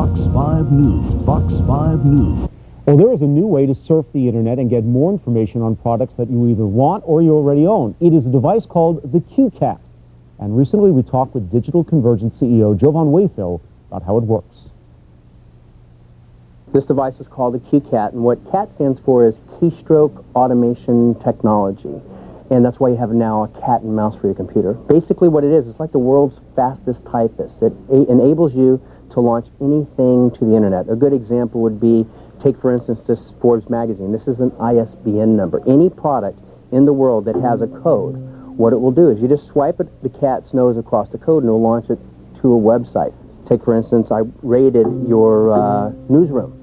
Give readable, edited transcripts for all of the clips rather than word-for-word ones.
Fox 5 News. Fox 5 News. Well, there is a new way to surf the internet and get more information on products that you either want or you already own. It is a device called the CueCat. And recently we talked with Digital Convergence CEO Jovan Hutton about how it works. This device is called the CueCat, and what CAT stands for is keystroke automation technology. And that's why you have now a cat and mouse for your computer. Basically what it is, it's like the world's fastest typist. It enables you to launch anything to the internet. A good example would be, take for instance this Forbes magazine. This is an ISBN number. Any product in the world that has a code, what it will do is you just swipe the cat's nose across the code and it will launch it to a website. Take for instance, I raided your newsroom.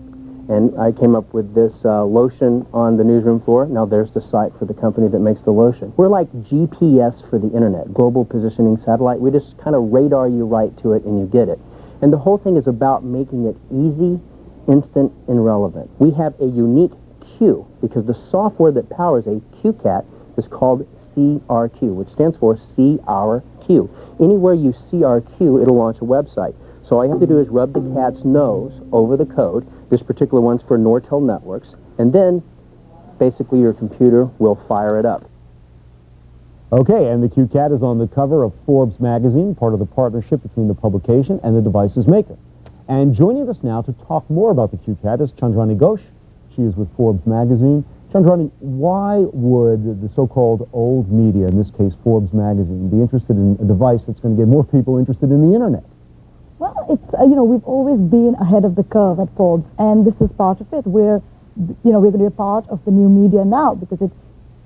And I came up with this lotion on the newsroom floor. Now there's the site for the company that makes the lotion. We're like GPS for the internet, global positioning satellite. We just kind of radar you right to it and you get it. And the whole thing is about making it easy, instant, and relevant. We have a unique Q because the software that powers a CueCat is called CRQ, which stands for See Our Q. Anywhere you see our Q, it'll launch a website. So all you have to do is rub the cat's nose over the code. This particular one's for Nortel Networks. And then, basically, your computer will fire it up. Okay, and the CueCat is on the cover of Forbes magazine, part of the partnership between the publication and the device's maker. And joining us now to talk more about the CueCat is Chandrani Ghosh. She is with Forbes magazine. Chandrani, why would the so-called old media, in this case Forbes magazine, be interested in a device that's going to get more people interested in the internet? Well, it's, we've always been ahead of the curve at Forbes, and this is part of it. We're going to be a part of the new media now because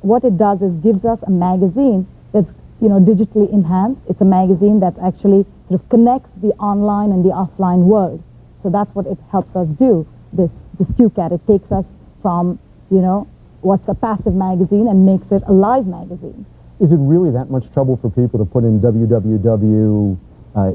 what it does is gives us a magazine that's, digitally enhanced. It's a magazine that actually sort of connects the online and the offline world. So that's what it helps us do, this CueCat. It takes us from, what's a passive magazine and makes it a live magazine. Is it really that much trouble for people to put in www.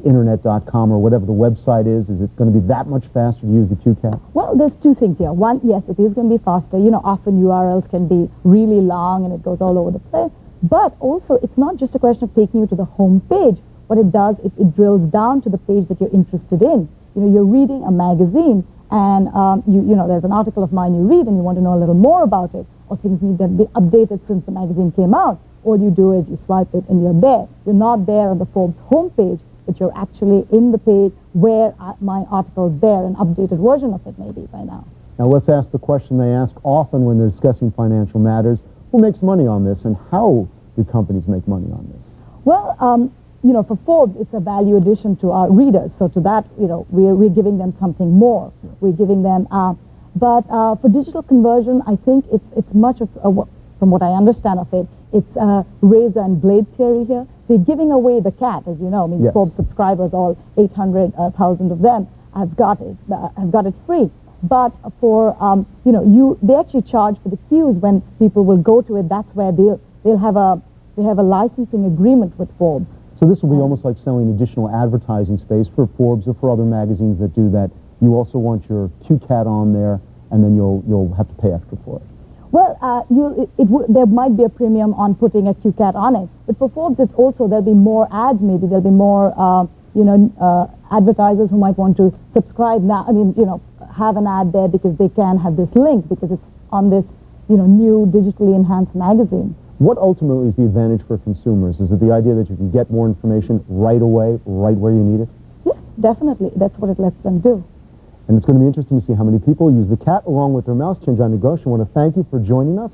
Internet.com or whatever the website is? Is it going to be that much faster to use the CueCat? Well, there's two things here. One, yes, it is going to be faster. Often URLs can be really long and it goes all over the place. But also, it's not just a question of taking you to the home page. What it does is it drills down to the page that you're interested in. You're reading a magazine and, there's an article of mine you read and you want to know a little more about it, or things need to be updated since the magazine came out. All you do is you swipe it and you're there. You're not there on the Forbes homepage, but you're actually in the page where my article is there, an updated version of it maybe by now. Now let's ask the question they ask often when they're discussing financial matters. Who makes money on this and how do companies make money on this? Well, for Forbes, it's a value addition to our readers. So to that, we're giving them something more. Yeah. We're giving them, but for digital conversion, I think it's much of, from what I understand of it, it's a razor and blade theory here. They're giving away the cat, as you know. I mean, yes. Forbes subscribers, all 800,000 of them, have got it free. But for they actually charge for the cues when people will go to it. That's where they have a licensing agreement with Forbes. So this will be almost like selling additional advertising space for Forbes or for other magazines that do that. You also want your CueCat on there, and then you'll have to pay extra for it. Well, there might be a premium on putting a CueCat on it, but for Forbes, it's also there'll be more ads. Maybe there'll be more, advertisers who might want to subscribe now. I mean, have an ad there because they can have this link because it's on this, new digitally enhanced magazine. What ultimately is the advantage for consumers? Is it the idea that you can get more information right away, right where you need it? Yes, definitely. That's what it lets them do. And it's going to be interesting to see how many people use the cat along with their mouse. Chandrani Ghosh, I want to thank you for joining us.